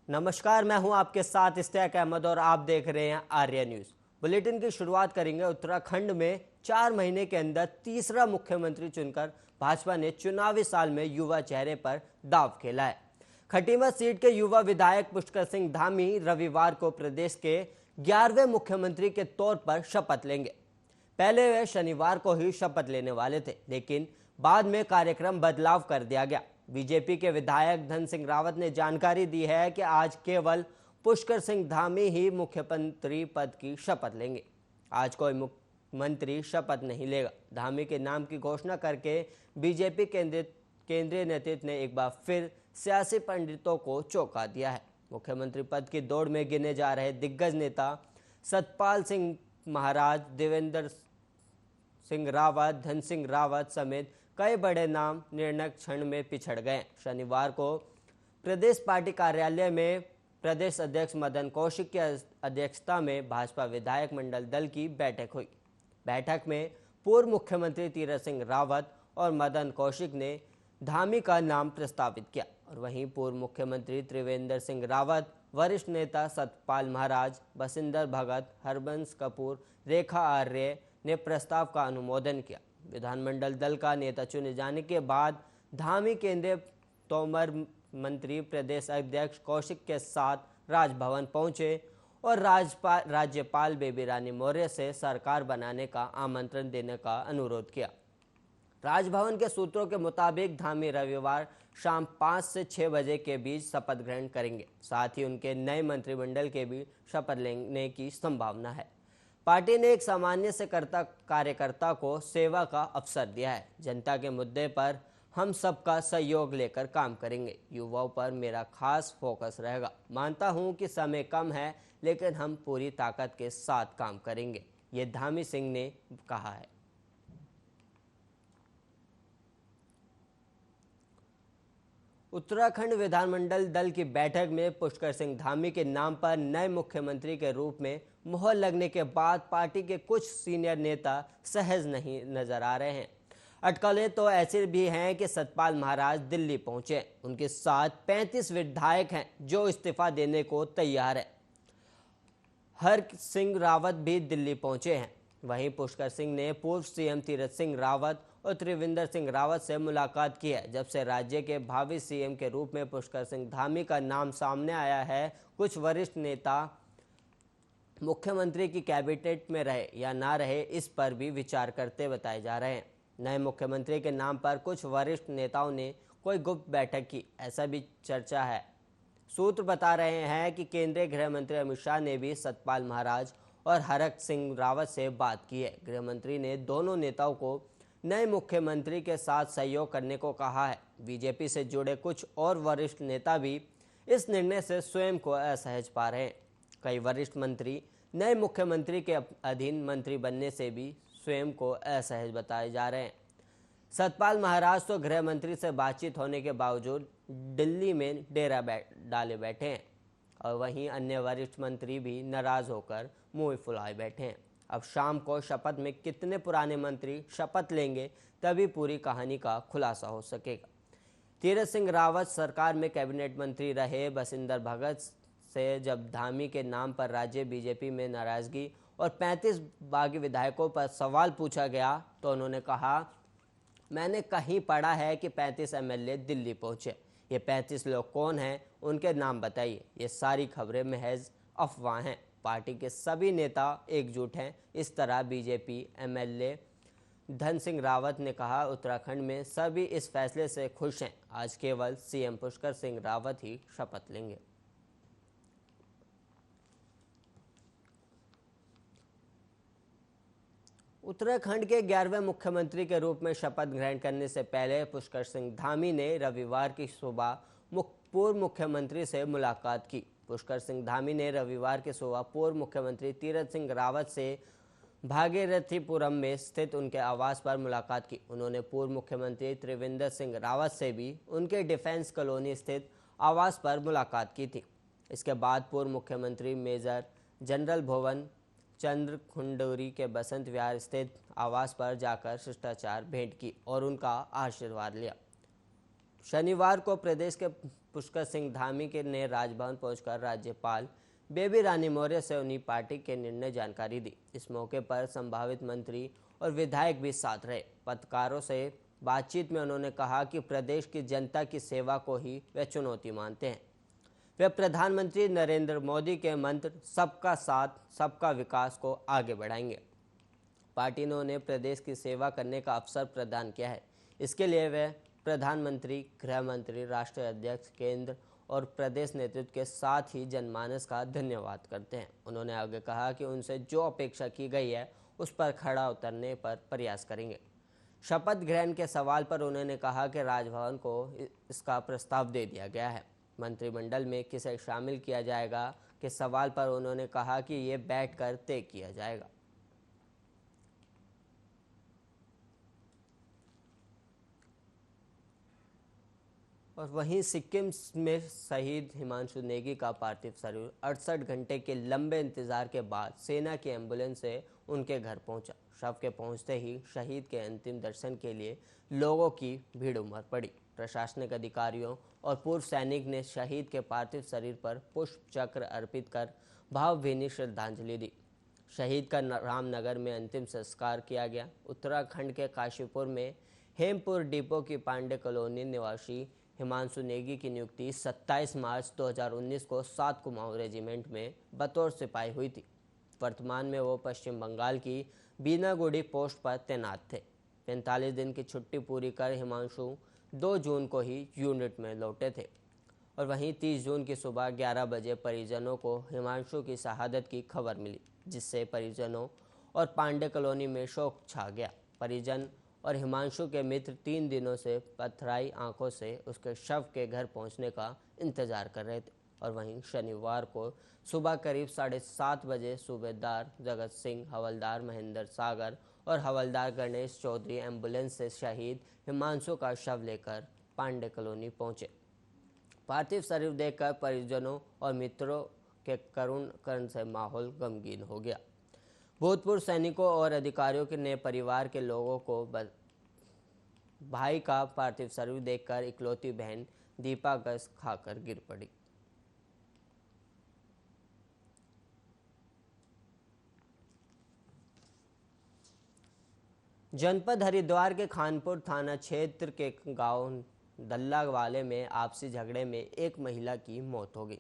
नमस्कार, मैं हूं आपके साथ इस्तेक अहमद और आप देख रहे हैं आर्या न्यूज। बुलेटिन की शुरुआत करेंगे। उत्तराखंड में 4 महीने के अंदर तीसरा मुख्यमंत्री चुनकर भाजपा ने चुनावी साल में युवा चेहरे पर दांव खेला है। खटीमा सीट के युवा विधायक पुष्कर सिंह धामी रविवार को प्रदेश के 11वें मुख्यमंत्री के तौर पर शपथ लेंगे। पहले वे शनिवार को ही शपथ लेने वाले थे, लेकिन बाद में कार्यक्रम बदलाव कर दिया गया। बीजेपी के विधायक धन सिंह रावत ने जानकारी दी है कि आज केवल पुष्कर सिंह धामी ही मुख्यमंत्री पद की शपथ लेंगे। आज कोई मुख्यमंत्री शपथ नहीं लेगा। धामी के नाम की घोषणा करके बीजेपी केंद्रीय नेतृत्व ने एक बार फिर सियासी पंडितों को चौंका दिया है। मुख्यमंत्री पद की दौड़ में गिने जा रहे दिग्गज नेता सतपाल सिंह महाराज, देवेंद्र सिंह रावत, धन सिंह रावत समेत कई बड़े नाम निर्णायक क्षण में पिछड़ गए। शनिवार को प्रदेश पार्टी कार्यालय में प्रदेश अध्यक्ष मदन कौशिक की अध्यक्षता में भाजपा विधायक मंडल दल की बैठक हुई। बैठक में पूर्व मुख्यमंत्री तीरथ सिंह रावत और मदन कौशिक ने धामी का नाम प्रस्तावित किया और वहीं पूर्व मुख्यमंत्री त्रिवेंद्र सिंह रावत, वरिष्ठ नेता सतपाल महाराज, बसिंदर भगत, हरबंस कपूर, रेखा आर्य ने प्रस्ताव का अनुमोदन किया। विधानमंडल दल का नेता चुने जाने के बाद धामी केंद्रीय तोमर मंत्री प्रदेश अध्यक्ष कौशिक के साथ राजभवन पहुंचे और राज्यपाल बेबी रानी मौर्य से सरकार बनाने का आमंत्रण देने का अनुरोध किया। राजभवन के सूत्रों के मुताबिक धामी रविवार शाम 5 से 6 बजे के बीच शपथ ग्रहण करेंगे। साथ ही उनके नए मंत्रिमंडल के भी शपथ लेने की संभावना है। पार्टी ने एक सामान्य से कार्यकर्ता को सेवा का अवसर दिया है। जनता के मुद्दे पर हम सबका सहयोग लेकर काम करेंगे। युवाओं पर मेरा खास फोकस रहेगा। मानता हूं कि समय कम है, लेकिन हम पूरी ताकत के साथ काम करेंगे, ये धामी सिंह ने कहा है। उत्तराखंड विधानमंडल दल की बैठक में पुष्कर सिंह धामी के नाम पर नए मुख्यमंत्री के रूप में मुहर लगने के बाद पार्टी के कुछ सीनियर नेता सहज नहीं नजर आ रहे हैं। अटकलें तो ऐसी भी हैं कि सतपाल महाराज दिल्ली पहुंचे। उनके साथ 35 विधायक हैं जो इस्तीफा देने को तैयार है। हर सिंह रावत भी दिल्ली पहुंचे हैं। वहीं पुष्कर सिंह ने पूर्व सीएम तीरथ सिंह रावत और त्रिवेंद्र सिंह रावत से मुलाकात की है। जब से राज्य के भावी सीएम के रूप में पुष्कर सिंह धामी का नाम सामने आया है, कुछ वरिष्ठ नेता मुख्यमंत्री की कैबिनेट में रहे या ना रहे, इस पर भी विचार करते बताए जा रहे हैं। नए मुख्यमंत्री के नाम पर कुछ वरिष्ठ नेताओं ने कोई गुप्त बैठक की, ऐसा भी चर्चा है। सूत्र बता रहे हैं कि केंद्रीय गृह मंत्री अमित शाह ने भी सतपाल महाराज और हरक सिंह रावत से बात की है। गृह मंत्री ने दोनों नेताओं को नए मुख्यमंत्री के साथ सहयोग करने को कहा है। बीजेपी से जुड़े कुछ और वरिष्ठ नेता भी इस निर्णय से स्वयं को असहज पा रहे हैं। कई वरिष्ठ मंत्री नए मुख्यमंत्री के अधीन मंत्री बनने से भी स्वयं को असहज बताए जा रहे हैं। सतपाल महाराज तो गृह मंत्री से बातचीत होने के बावजूद दिल्ली में डेरा डाले बैठे हैं और वहीं अन्य वरिष्ठ मंत्री भी नाराज होकर मुंह फुलाए बैठे हैं। अब शाम को शपथ में कितने पुराने मंत्री शपथ लेंगे, तभी पूरी कहानी का खुलासा हो सकेगा। तीरथ सिंह रावत सरकार में कैबिनेट मंत्री रहे। बसिंदर भगत से जब धामी के नाम पर राज्य बीजेपी में नाराजगी और 35 बागी विधायकों पर सवाल पूछा गया तो उन्होंने कहा, मैंने कहीं पढ़ा है कि 35 एमएलए दिल्ली पहुंचे। ये 35 लोग कौन हैं, उनके नाम बताइए। ये सारी खबरें महज अफवाह हैं। पार्टी के सभी नेता एकजुट हैं। इस तरह बीजेपी एमएलए धन सिंह रावत ने कहा, उत्तराखंड में सभी इस फैसले से खुश हैं। आज केवल सीएम पुष्कर सिंह रावत ही शपथ लेंगे। उत्तराखंड के 11वें मुख्यमंत्री के रूप में शपथ ग्रहण करने से पहले पुष्कर सिंह धामी ने रविवार की सुबह पूर्व मुख्यमंत्री से मुलाकात की। पुष्कर सिंह धामी ने रविवार की सुबह पूर्व मुख्यमंत्री तीरथ सिंह रावत से भागीरथीपुरम में स्थित उनके आवास पर मुलाकात की। उन्होंने पूर्व मुख्यमंत्री त्रिवेंद्र सिंह रावत से भी उनके डिफेंस कॉलोनी स्थित आवास पर मुलाकात की थी। इसके बाद पूर्व मुख्यमंत्री मेजर जनरल भवन चंद्र खुंडूरी के बसंत विहार स्थित आवास पर जाकर शिष्टाचार भेंट की और उनका आशीर्वाद लिया। शनिवार को प्रदेश के पुष्कर सिंह धामी के ने राजभवन पहुंचकर राज्यपाल बेबी रानी मौर्य से उन्हीं पार्टी के निर्णय जानकारी दी। इस मौके पर संभावित मंत्री और विधायक भी साथ रहे। पत्रकारों से बातचीत में उन्होंने कहा कि प्रदेश की जनता की सेवा को ही वे चुनौती मानते हैं। वे प्रधानमंत्री नरेंद्र मोदी के मंत्र सबका साथ सबका विकास को आगे बढ़ाएंगे। पार्टी ने उन्हें प्रदेश की सेवा करने का अवसर प्रदान किया है। इसके लिए वे प्रधानमंत्री, गृह मंत्री, राष्ट्रीय अध्यक्ष, केंद्र और प्रदेश नेतृत्व के साथ ही जनमानस का धन्यवाद करते हैं। उन्होंने आगे कहा कि उनसे जो अपेक्षा की गई है उस पर खड़ा उतरने पर प्रयास करेंगे। शपथ ग्रहण के सवाल पर उन्होंने कहा कि राजभवन को इसका प्रस्ताव दे दिया गया है। मंत्रिमंडल में किसे शामिल किया जाएगा के सवाल पर उन्होंने कहा कि ये बैठकर तय किया जाएगा। और वहीं सिक्किम में शहीद हिमांशु नेगी का पार्थिव शरीर 68 घंटे के लंबे इंतजार के बाद सेना की एम्बुलेंस से उनके घर पहुंचा। शव के पहुंचते ही शहीद के अंतिम दर्शन के लिए लोगों की भीड़ उमड़ पड़ी। प्रशासनिक अधिकारियों और पूर्व सैनिक ने शहीद के पार्थिव शरीर पर पुष्प चक्र अर्पित कर भावभीनी श्रद्धांजलि दी। शहीद का रामनगर में अंतिम संस्कार किया गया। उत्तराखंड के काशीपुर में हेमपुर डिपो की पांडे कॉलोनी निवासी हिमांशु नेगी की नियुक्ति 27 मार्च 2019 को 7 कुमाऊं रेजिमेंट में बतौर सिपाही हुई थी। वर्तमान में वो पश्चिम बंगाल की बीनागुड़ी पोस्ट पर तैनात थे। 45 दिन की छुट्टी पूरी कर हिमांशु 2 जून को ही यूनिट में लौटे थे और वहीं 30 जून की सुबह 11 बजे परिजनों को हिमांशु की शहादत की खबर मिली, जिससे परिजनों और पांडे कॉलोनी में शोक छा गया। परिजन और हिमांशु के मित्र 3 दिनों से पथराई आंखों से उसके शव के घर पहुंचने का इंतजार कर रहे थे। और वहीं शनिवार को सुबह करीब 7:30 बजे सूबेदार जगत सिंह, हवलदार महेंद्र सागर और हवलदार गणेश चौधरी एम्बुलेंस से शहीद हिमांशु का शव लेकर पांडे कॉलोनी पहुंचे। पार्थिव शरीर देखकर परिजनों और मित्रों के करुण कर्ण से माहौल गमगीन हो गया। भूतपूर्व सैनिकों और अधिकारियों ने परिवार के लोगों को भाई का पार्थिव शरीर देखकर इकलौती बहन दीपा गस खाकर गिर पड़ी। जनपद हरिद्वार के खानपुर थाना क्षेत्र के गांव दल्लावाले में आपसी झगड़े में एक महिला की मौत हो गई।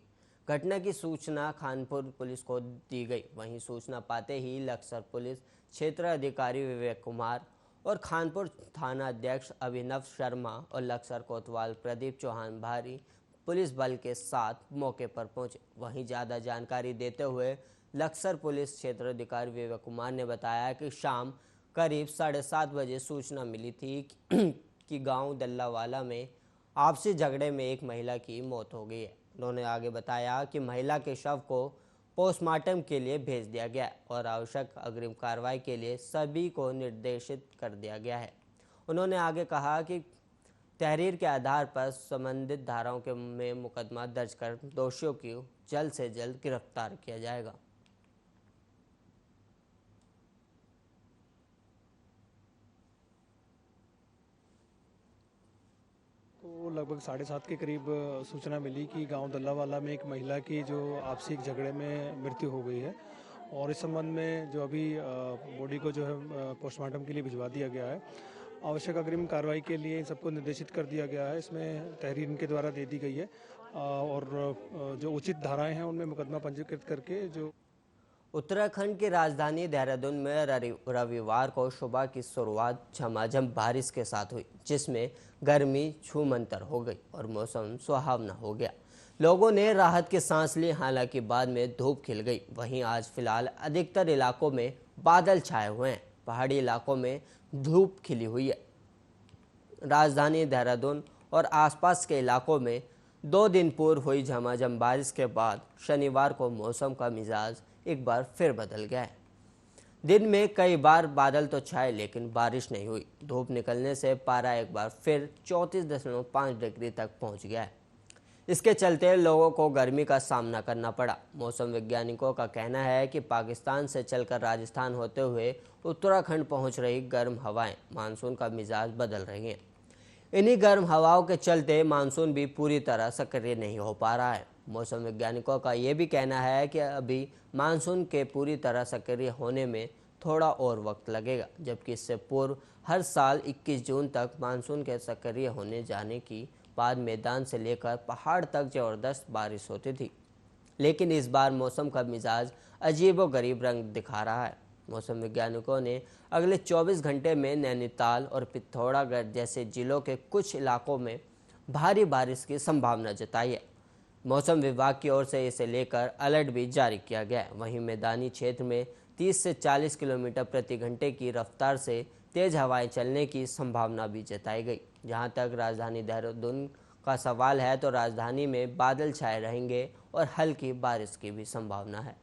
घटना की सूचना खानपुर पुलिस को दी गई। वहीं सूचना पाते ही लक्सर पुलिस क्षेत्र अधिकारी विवेक कुमार और खानपुर थाना अध्यक्ष अभिनव शर्मा और लक्सर कोतवाल प्रदीप चौहान भारी पुलिस बल के साथ मौके पर पहुंचे। वहीं ज़्यादा जानकारी देते हुए लक्सर पुलिस क्षेत्र अधिकारी विवेक कुमार ने बताया कि शाम करीब 7:30 बजे सूचना मिली थी कि गांव दल्लावाला में आपसी झगड़े में एक महिला की मौत हो गई है। उन्होंने आगे बताया कि महिला के शव को पोस्टमार्टम के लिए भेज दिया गया और आवश्यक अग्रिम कार्रवाई के लिए सभी को निर्देशित कर दिया गया है। उन्होंने आगे कहा कि तहरीर के आधार पर संबंधित धाराओं में मुकदमा दर्ज कर दोषियों को जल्द से जल्द गिरफ्तार किया जाएगा। तो लगभग 7:30 के करीब सूचना मिली कि गांव दल्लावाला में एक महिला की जो आपसी एक झगड़े में मृत्यु हो गई है और इस संबंध में जो अभी बॉडी को जो है पोस्टमार्टम के लिए भिजवा दिया गया है। आवश्यक अग्रिम कार्रवाई के लिए इन सबको निर्देशित कर दिया गया है। इसमें तहरीर इनके द्वारा दे दी गई है और जो उचित धाराएं हैं उनमें मुकदमा पंजीकृत करके जो उत्तराखंड की राजधानी देहरादून में रविवार को सुबह की शुरुआत झमाझम बारिश के साथ हुई, जिसमें गर्मी छूमंतर हो गई और मौसम सुहावना हो गया। लोगों ने राहत की सांस ली, हालांकि बाद में धूप खिल गई। वहीं आज फिलहाल अधिकतर इलाकों में बादल छाए हुए हैं, पहाड़ी इलाकों में धूप खिली हुई है। राजधानी देहरादून और आसपास के इलाकों में 2 दिन पूर्व हुई झमाझम बारिश के बाद शनिवार को मौसम का मिजाज एक बार फिर बदल गया है। दिन में कई बार बादल तो छाए लेकिन बारिश नहीं हुई। धूप निकलने से पारा एक बार फिर 34.5 डिग्री तक पहुंच गया है। इसके चलते लोगों को गर्मी का सामना करना पड़ा। मौसम वैज्ञानिकों का कहना है कि पाकिस्तान से चलकर राजस्थान होते हुए उत्तराखंड पहुंच रही गर्म हवाएं मानसून का मिजाज बदल रही हैं। इन्हीं गर्म हवाओं के चलते मानसून भी पूरी तरह सक्रिय नहीं हो पा रहा है। मौसम वैज्ञानिकों का ये भी कहना है कि अभी मानसून के पूरी तरह सक्रिय होने में थोड़ा और वक्त लगेगा, जबकि इससे पूर्व हर साल 21 जून तक मानसून के सक्रिय होने जाने की बाद मैदान से लेकर पहाड़ तक ज़बरदस्त बारिश होती थी। लेकिन इस बार मौसम का मिजाज अजीबोगरीब रंग दिखा रहा है। मौसम वैज्ञानिकों ने अगले 24 घंटे में नैनीताल और पिथौरागढ़ जैसे जिलों के कुछ इलाकों में भारी बारिश की संभावना जताई है। मौसम विभाग की ओर से इसे लेकर अलर्ट भी जारी किया गया है। वहीं मैदानी क्षेत्र में 30 से 40 किलोमीटर प्रति घंटे की रफ्तार से तेज हवाएं चलने की संभावना भी जताई गई। जहां तक राजधानी देहरादून का सवाल है तो राजधानी में बादल छाए रहेंगे और हल्की बारिश की भी संभावना है।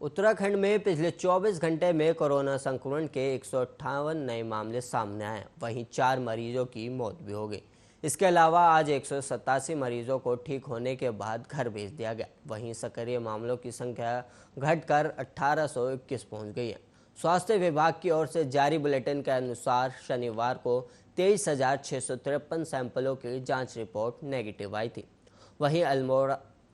उत्तराखंड में पिछले 24 घंटे में कोरोना संक्रमण के 158 नए मामले सामने आए। वहीं 4 मरीजों की मौत भी हो गई। इसके अलावा आज 187 मरीजों को ठीक होने के बाद घर भेज दिया गया। वहीं सक्रिय मामलों की संख्या घटकर 1821 पहुंच गई है। स्वास्थ्य विभाग की ओर से जारी बुलेटिन के अनुसार शनिवार को 23,653 सैंपलों की जांच रिपोर्ट नेगेटिव आई थी। वहीं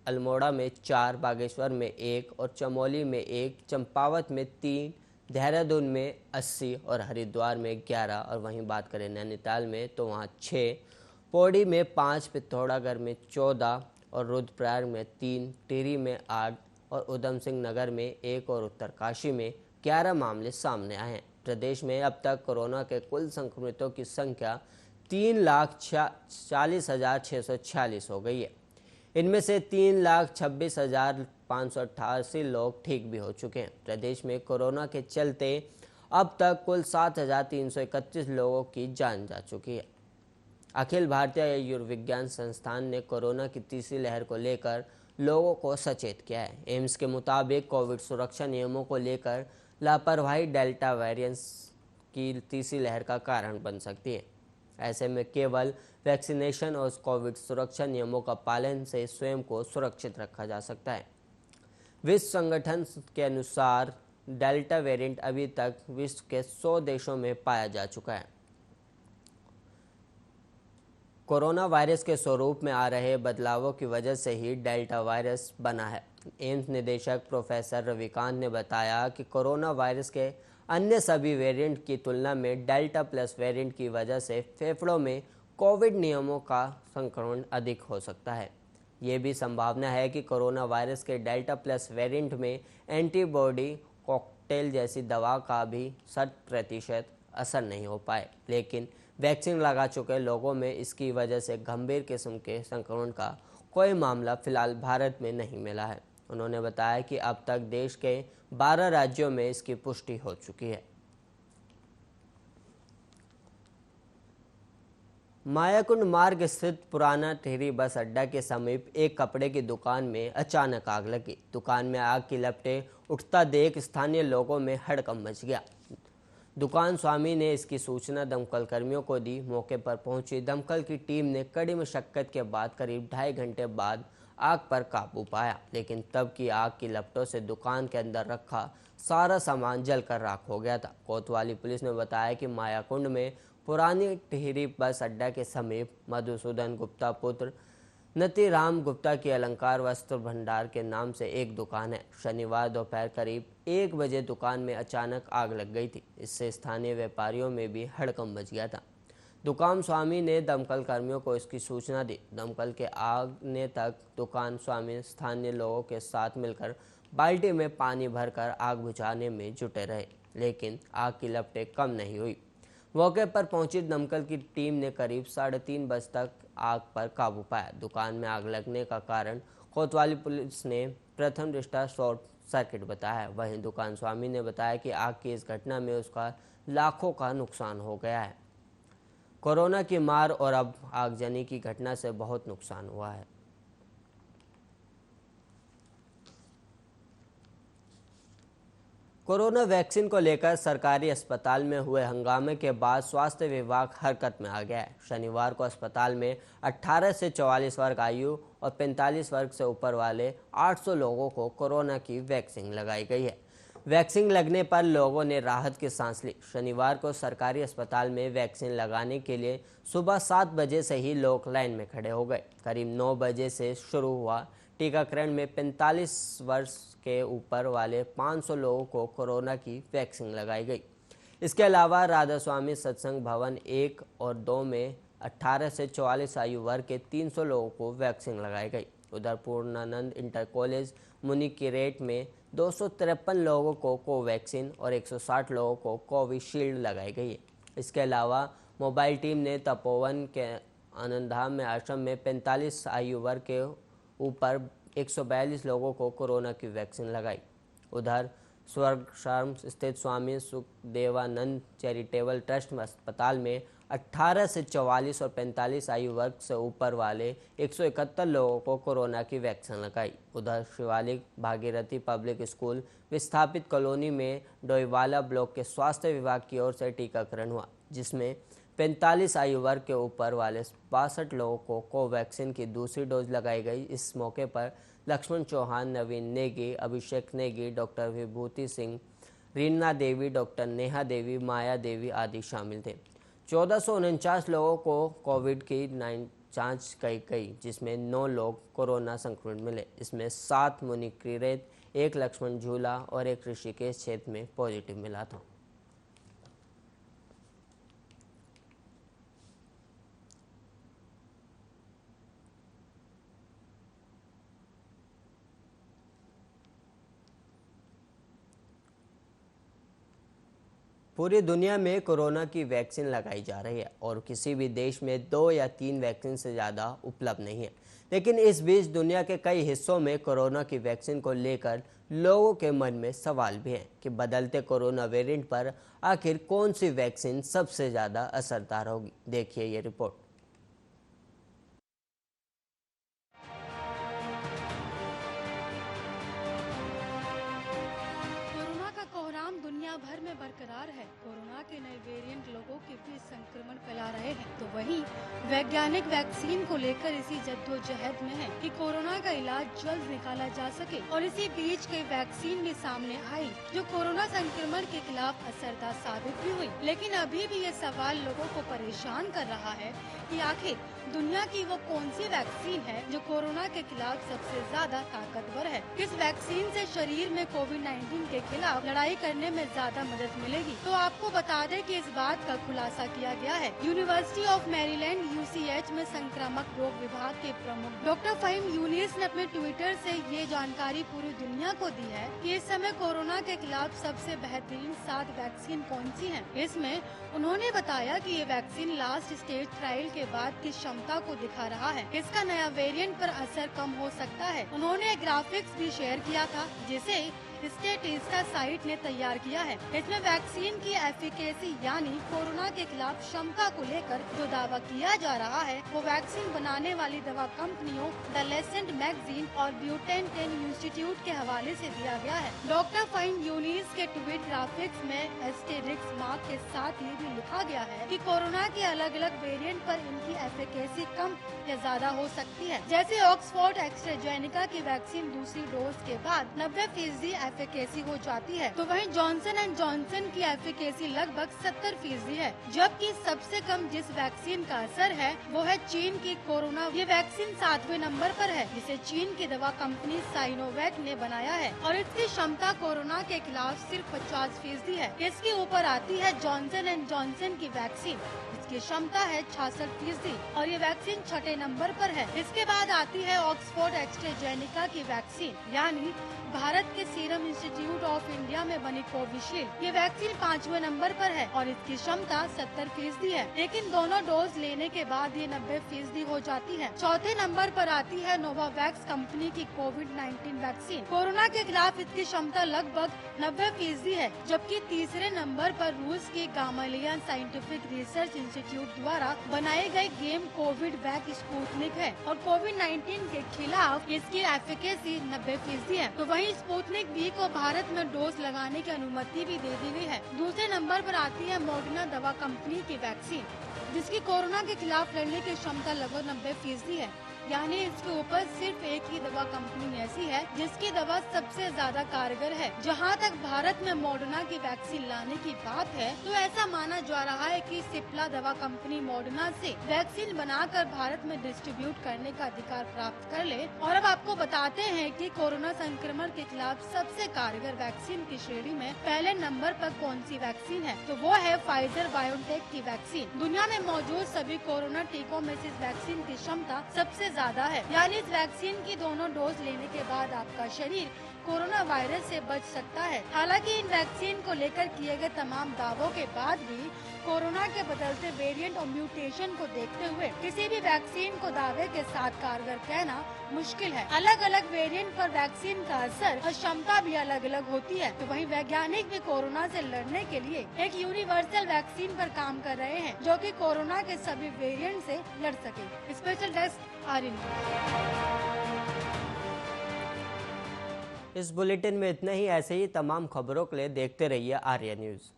अल्मोड़ा में 4, बागेश्वर में 1 और चमोली में 1, चंपावत में 3, देहरादून में 80 और हरिद्वार में 11। और वहीं बात करें नैनीताल में तो वहाँ 6, पौड़ी में 5, पिथौरागढ़ में 14 और रुद्रप्रयाग में 3, टिहरी में 8 और उधम सिंह नगर में 1 और उत्तरकाशी में 11 मामले सामने आए हैं। प्रदेश में अब तक कोरोना के कुल संक्रमितों की संख्या 3,40,646 हो गई है। इनमें से 3,26,588 लोग ठीक भी हो चुके हैं। प्रदेश में कोरोना के चलते अब तक कुल 7,331 लोगों की जान जा चुकी है। अखिल भारतीय आयुर्विज्ञान संस्थान ने कोरोना की तीसरी लहर को लेकर लोगों को सचेत किया है। एम्स के मुताबिक कोविड सुरक्षा नियमों को लेकर लापरवाही डेल्टा वेरिएंट की तीसरी लहर का कारण बन सकती है। ऐसे में केवल वैक्सीनेशन और कोविड सुरक्षा नियमों का पालन से स्वयं को सुरक्षित रखा जा सकता है। विश्व संगठन के अनुसार डेल्टा वेरिएंट अभी तक विश्व के 100 देशों में पाया जा चुका है। कोरोना वायरस के स्वरूप में आ रहे बदलावों की वजह से ही डेल्टा वायरस बना है। एम्स निदेशक प्रोफेसर रविकांत ने बताया कि कोरोना वायरस के अन्य सभी वेरिएंट की तुलना में डेल्टा प्लस वेरिएंट की वजह से फेफड़ों में कोविड नियमों का संक्रमण अधिक हो सकता है। ये भी संभावना है कि कोरोना वायरस के डेल्टा प्लस वेरिएंट में एंटीबॉडी कॉकटेल जैसी दवा का भी 60% असर नहीं हो पाए, लेकिन वैक्सीन लगा चुके लोगों में इसकी वजह से गंभीर किस्म के संक्रमण का कोई मामला फिलहाल भारत में नहीं मिला है। उन्होंने बताया कि अब तक देश के 12 राज्यों में इसकी पुष्टि हो चुकी है। मायाकुंड मार्ग स्थित पुराना टिहरी बस अड्डा के समीप एक कपड़े की दुकान में अचानक आग लगी। दुकान में आग की लपटें उठता देख स्थानीय लोगों में हड़कंप मच गया। दुकान स्वामी ने इसकी सूचना दमकल कर्मियों को दी। मौके पर पहुंची दमकल की टीम ने कड़ी मशक्कत के बाद करीब 2.5 घंटे बाद आग पर काबू पाया, लेकिन तब की आग की लपटों से दुकान के अंदर रखा सारा सामान जलकर राख हो गया था। कोतवाली पुलिस ने बताया कि मायाकुंड में पुरानी टिहरी बस अड्डा के समीप मधुसूदन गुप्ता पुत्र नतीराम गुप्ता की अलंकार वस्त्र भंडार के नाम से एक दुकान है। शनिवार दोपहर करीब 1 बजे दुकान में अचानक आग लग गई थी। इससे स्थानीय व्यापारियों में भी हड़कंप मच गया था। दुकान स्वामी ने दमकल कर्मियों को इसकी सूचना दी। दमकल के आगने तक दुकान स्वामी स्थानीय लोगों के साथ मिलकर बाल्टी में पानी भरकर आग बुझाने में जुटे रहे, लेकिन आग की लपटें कम नहीं हुई। मौके पर पहुंची दमकल की टीम ने करीब 3:30 बजे तक आग पर काबू पाया। दुकान में आग लगने का कारण कोतवाली पुलिस ने प्रथम दृष्टया शॉर्ट सर्किट बताया। वहीं दुकान स्वामी ने बताया कि आग की इस घटना में उसका लाखों का नुकसान हो गया है। कोरोना की मार और अब आगजनी की घटना से बहुत नुकसान हुआ है। कोरोना वैक्सीन को लेकर सरकारी अस्पताल में हुए हंगामे के बाद स्वास्थ्य विभाग हरकत में आ गया है। शनिवार को अस्पताल में 18 से 44 वर्ग आयु और 45 वर्ग से ऊपर वाले 800 लोगों को कोरोना की वैक्सीन लगाई गई है। वैक्सीन लगने पर लोगों ने राहत की सांस ली। शनिवार को सरकारी अस्पताल में वैक्सीन लगाने के लिए सुबह 7 बजे से ही लोग लाइन में खड़े हो गए। करीब 9 बजे से शुरू हुआ टीकाकरण में 45 वर्ष के ऊपर वाले 500 लोगों को कोरोना की वैक्सीन लगाई गई। इसके अलावा राधा स्वामी सत्संग भवन 1 और 2 में 18 से 44 आयु वर्ग के 300 लोगों को वैक्सीन लगाई गई। उधर पूर्णानंद इंटर कॉलेज मुनिकिरेट में 253 लोगों को कोवैक्सीन और 160 लोगों को कोविशील्ड लगाई गई है। इसके अलावा मोबाइल टीम ने तपोवन के आनंदधाम में आश्रम में 45 आयु वर्ग के ऊपर 142 लोगों को कोरोना की वैक्सीन लगाई। उधर स्वर्गश्रम स्थित स्वामी सुखदेवानंद चैरिटेबल ट्रस्ट अस्पताल में 18 से 44 और 45 आयु वर्ग से ऊपर वाले 171 लोगों को कोरोना की वैक्सीन लगाई। उधर शिवालिक भागीरथी पब्लिक स्कूल विस्थापित कॉलोनी में डोईवाला ब्लॉक के स्वास्थ्य विभाग की ओर से टीकाकरण हुआ, जिसमें 45 आयु वर्ग के ऊपर वाले 62 लोगों को कोवैक्सीन की दूसरी डोज लगाई गई। इस मौके पर लक्ष्मण चौहान, नवीन नेगी, अभिषेक नेगी, डॉक्टर विभूति सिंह, रीना देवी, डॉक्टर नेहा देवी, माया देवी आदि शामिल थे। 1449 लोगों को कोविड की जांच की गई, जिसमें 9 लोग कोरोना संक्रमित मिले। इसमें 7 मुनिकिरेत, 1 लक्ष्मण झूला और 1 ऋषिकेश क्षेत्र में पॉजिटिव मिला था। पूरी दुनिया में कोरोना की वैक्सीन लगाई जा रही है और किसी भी देश में 2 या 3 वैक्सीन से ज़्यादा उपलब्ध नहीं है। लेकिन इस बीच दुनिया के कई हिस्सों में कोरोना की वैक्सीन को लेकर लोगों के मन में सवाल भी हैं कि बदलते कोरोना वेरिएंट पर आखिर कौन सी वैक्सीन सबसे ज़्यादा असरदार होगी। देखिए ये रिपोर्ट। दुनिया भर में बरकरार है। कोरोना के नए वेरिएंट लोगों के बीच संक्रमण फैला रहे हैं, तो वहीं वैज्ञानिक वैक्सीन को लेकर इसी जद्दोजहद में है कि कोरोना का इलाज जल्द निकाला जा सके। और इसी बीच कई वैक्सीन भी सामने आई जो कोरोना संक्रमण के खिलाफ असरदार साबित भी हुई। लेकिन अभी भी ये सवाल लोगों को परेशान कर रहा है कि आखिर दुनिया की वो कौन सी वैक्सीन है जो कोरोना के खिलाफ सबसे ज्यादा ताकतवर है। किस वैक्सीन से शरीर में कोविड-19 के खिलाफ लड़ाई करने में ज्यादा मदद मिलेगी। तो आपको बता दें कि इस बात का खुलासा किया गया है। यूनिवर्सिटी ऑफ मैरीलैंड UCH में संक्रामक रोग विभाग के प्रमुख डॉक्टर फहीम यूनिस ने अपने ट्विटर से ये जानकारी पूरी दुनिया को दी है कि इस समय कोरोना के खिलाफ सबसे बेहतरीन 7 वैक्सीन कौन सी है। इसमें उन्होंने बताया कि ये वैक्सीन लास्ट स्टेज ट्रायल के बाद की क्षमता को दिखा रहा है। इसका नया वेरिएंट पर असर कम हो सकता है। उन्होंने ग्राफिक्स भी शेयर किया था जिसे स्टेटिस्टा साइट ने तैयार किया है। इसमें वैक्सीन की एफिकेसी यानी कोरोना के खिलाफ क्षमता को लेकर जो दावा किया जा रहा है वो वैक्सीन बनाने वाली दवा कंपनियों द लेसेंट मैगजीन और ब्यूटेन इंस्टीट्यूट के हवाले से दिया गया है। डॉक्टर फहीम यूनिस के ट्वीट ग्राफिक्स में एस्टेरिक्स मार्क के साथ ये भी लिखा गया है कि कोरोना के अलग अलग वेरिएंट पर इनकी एफिकेसी कम या ज्यादा हो सकती है। जैसे ऑक्सफोर्ड एस्ट्राजेनेका की वैक्सीन दूसरी डोज के बाद 90% एफिकेसी हो जाती है, तो वहीं जॉनसन एंड जॉनसन की एफिकेसी लगभग 70% है। जबकि सबसे कम जिस वैक्सीन का असर है वो है चीन की कोरोना। ये वैक्सीन 7वें नंबर पर है, जिसे चीन की दवा कंपनी साइनोवैक ने बनाया है और इसकी क्षमता कोरोना के खिलाफ सिर्फ 50% है। इसके ऊपर आती है जॉनसन एंड जॉनसन की वैक्सीन, इसकी क्षमता है 66% और ये वैक्सीन 6ठे नंबर पर है। इसके बाद आती है ऑक्सफोर्ड एस्ट्राजेनेका की वैक्सीन यानी भारत के सीरम इंस्टीट्यूट ऑफ इंडिया में बनी कोविशील्ड। ये वैक्सीन 5वें नंबर पर है और इसकी क्षमता 70% है, लेकिन दोनों डोज लेने के बाद ये 90% हो जाती है। 4थे नंबर पर आती है नोवावैक्स कंपनी की कोविड-19 वैक्सीन। कोरोना के खिलाफ इसकी क्षमता लगभग 90% है, जबकि तीसरे नंबर पर रूस की गामालियन साइंटिफिक रिसर्च इंस्टीट्यूट द्वारा बनाई गई गेम कोविड वैक स्पुतनिक है और कोविड-19 के खिलाफ इसकी एफिकेसी 90% है। तो वहीं स्पुतनिक V को भारत में डोज लगाने की अनुमति भी दे दी गई है। दूसरे नंबर पर आती है मॉडर्ना दवा कंपनी की वैक्सीन, जिसकी कोरोना के खिलाफ लड़ने की क्षमता लगभग 90% है। यानी इसके ऊपर सिर्फ एक ही दवा कंपनी ऐसी है जिसकी दवा सबसे ज्यादा कारगर है। जहां तक भारत में मॉडर्ना की वैक्सीन लाने की बात है तो ऐसा माना जा रहा है कि सिप्ला दवा कंपनी मॉडर्ना से वैक्सीन बनाकर भारत में डिस्ट्रीब्यूट करने का अधिकार प्राप्त कर ले। और अब आपको बताते हैं कि कोरोना संक्रमण के खिलाफ सबसे कारगर वैक्सीन की श्रेणी में पहले नंबर पर कौन सी वैक्सीन है, तो वो है फाइजर बायोटेक की वैक्सीन। दुनिया में मौजूद सभी कोरोना टीकों में से इस वैक्सीन की क्षमता सबसे ज्यादा है, यानी इस वैक्सीन की दोनों डोज लेने के बाद आपका शरीर कोरोना वायरस से बच सकता है। हालांकि इन वैक्सीन को लेकर किए गए तमाम दावों के बाद भी कोरोना के बदलते वेरिएंट और म्यूटेशन को देखते हुए किसी भी वैक्सीन को दावे के साथ कारगर कहना मुश्किल है। अलग अलग वेरिएंट पर वैक्सीन का असर और क्षमता भी अलग अलग होती है। तो वहीं वैज्ञानिक भी कोरोना से लड़ने के लिए एक यूनिवर्सल वैक्सीन पर काम कर रहे हैं जो कि कोरोना के सभी वेरिएंट से लड़ सके। Special desk Aryan. इस बुलेटिन में इतना ही। ऐसे ही तमाम खबरों के लिए देखते रहिए आर्या न्यूज़।